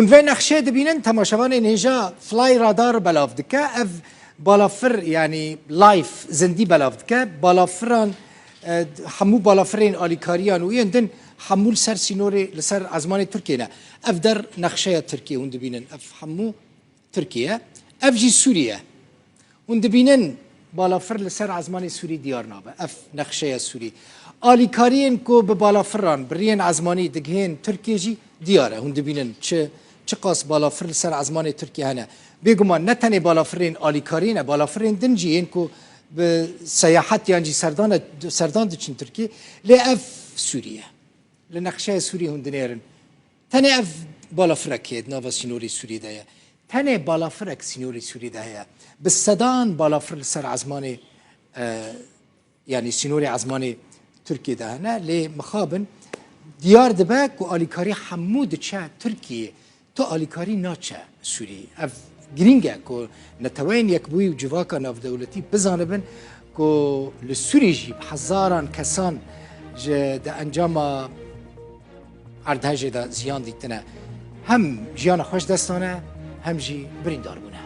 وين نخشى دبينن تماشاوان نيجا فلاي رادار بلاف دكا اف بالافر يعني لايف زندي بلاف دكا بالافران حمو بالافرين اليكاريان ويندن حمول سر سينوري لسر ازمان تركيا اف در نخشى تركيا وند بينن اف حمو تركيا اف جي سوريا وند بينن بالافر لسر ازمان سوري ديار نابه اف نخشى سوري اليكاريان كو ببالافران برين ازماني دغهن تركيا جي دياره وند بينن چه قاس بالافر لسر ازمان ترکیه هنه بگمان نه تنه بالافرین آلیکارینه بالافرین دنجی کو به سیاحت یعنی سردان دچین ترکیه لی اف سوریه لنقشه سوریه هندنیرن تنه اف بالافرکید ناو سینوری سوریه ده تنه بالافرک سینوری سوریه ده بالصدان بالافر لسر ازمان يعني سینوری ازمان ترکیه ده هنه لی مخابن دیار دبه کو آلیکاری حمود چه ترکیه تو آلیکاری ناچه سوری اف گرینگه کو نتوین یک بوی و جواکا ناف دولتی بزانبن کو لسوری جی هزاران کسان ده انجام اردهجه ده زیان دیتنه هم جیان خوش دستانه هم جی بریندار بونه